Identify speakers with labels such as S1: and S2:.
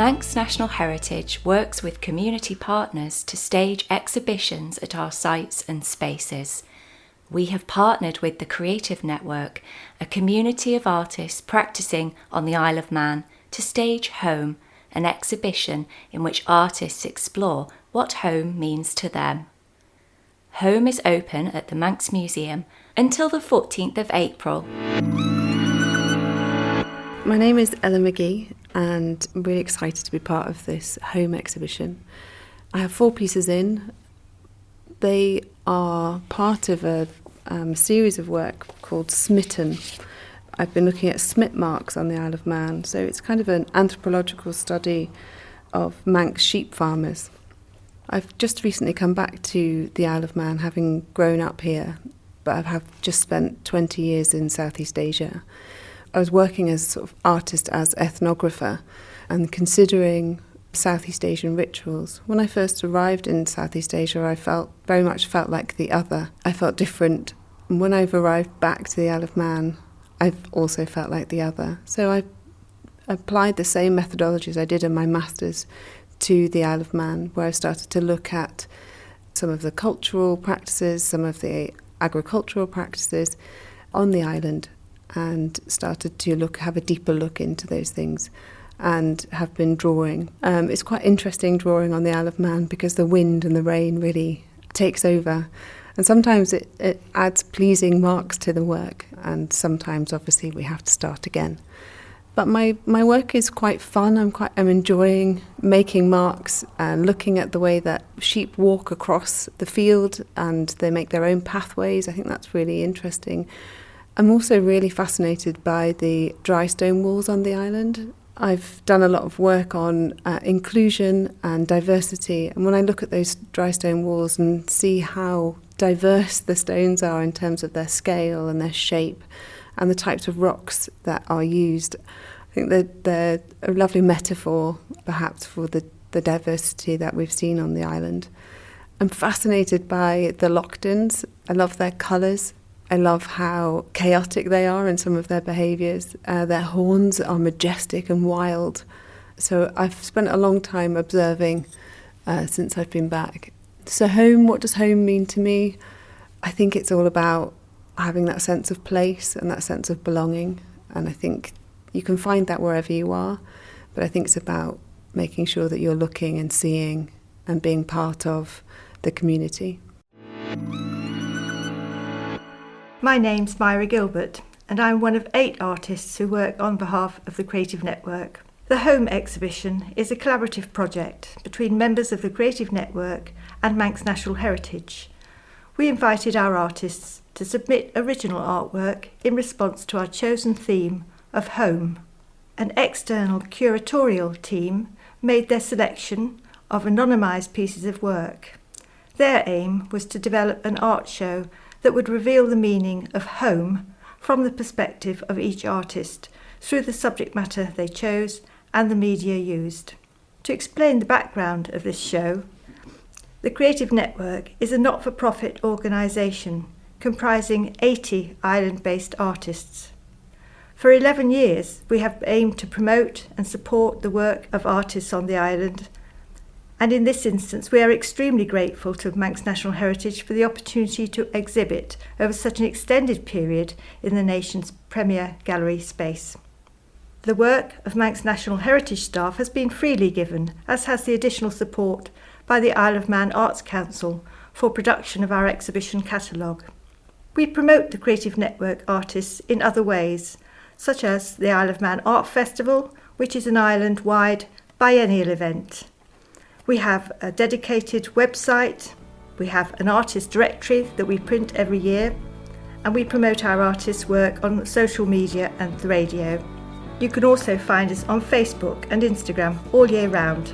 S1: Manx National Heritage works with community partners to stage exhibitions at our sites and spaces. We have partnered with the Creative Network, a community of artists practising on the Isle of Man, to stage Home, an exhibition in which artists explore what home means to them. Home is open at the Manx Museum until the 14th of April.
S2: My name is Ella Magee and I'm really excited to be part of this Home exhibition. I have 4 pieces in. They are part of a series of work called Smitten. I've been looking at smit marks on the Isle of Man, so it's kind of an anthropological study of Manx sheep farmers. I've just recently come back to the Isle of Man, having grown up here, but I have just spent 20 years in Southeast Asia. I was working as a sort of artist, as ethnographer, and considering Southeast Asian rituals. When I first arrived in Southeast Asia, I very much felt like the other. I felt different. And when I've arrived back to the Isle of Man, I've also felt like the other. So I applied the same methodologies I did in my master's to the Isle of Man, where I started to look at some of the cultural practices, some of the agricultural practices on the island, and started to have a deeper look into those things, and have been drawing. It's quite interesting drawing on the Isle of Man because the wind and the rain really takes over, and sometimes it adds pleasing marks to the work, and sometimes obviously we have to start again. But my work is quite fun. I'm enjoying making marks and looking at the way that sheep walk across the field and they make their own pathways. I think that's really interesting. I'm also really fascinated by the dry stone walls on the island. I've done a lot of work on inclusion and diversity, and when I look at those dry stone walls and see how diverse the stones are in terms of their scale and their shape and the types of rocks that are used, I think that they're a lovely metaphor perhaps for the diversity that we've seen on the island. I'm fascinated by the Lochtons. I love their colours. I love how chaotic they are in some of their behaviours. Their horns are majestic and wild. So I've spent a long time observing since I've been back. So home, what does home mean to me? I think it's all about having that sense of place and that sense of belonging. And I think you can find that wherever you are. But I think it's about making sure that you're looking and seeing and being part of the community.
S3: My name's Myra Gilbert, and I'm one of 8 artists who work on behalf of the Creative Network. The Home exhibition is a collaborative project between members of the Creative Network and Manx National Heritage. We invited our artists to submit original artwork in response to our chosen theme of home. An external curatorial team made their selection of anonymised pieces of work. Their aim was to develop an art show that would reveal the meaning of home from the perspective of each artist through the subject matter they chose and the media used. To explain the background of this show, the Creative Network is a not-for-profit organisation comprising 80 island-based artists. For 11 years, we have aimed to promote and support the work of artists on the island, and in this instance, we are extremely grateful to Manx National Heritage for the opportunity to exhibit over such an extended period in the nation's premier gallery space. The work of Manx National Heritage staff has been freely given, as has the additional support by the Isle of Man Arts Council for production of our exhibition catalogue. We promote the Creative Network artists in other ways, such as the Isle of Man Art Festival, which is an island-wide biennial event. We have a dedicated website, we have an artist directory that we print every year, and we promote our artists' work on social media and the radio. You can also find us on Facebook and Instagram all year round.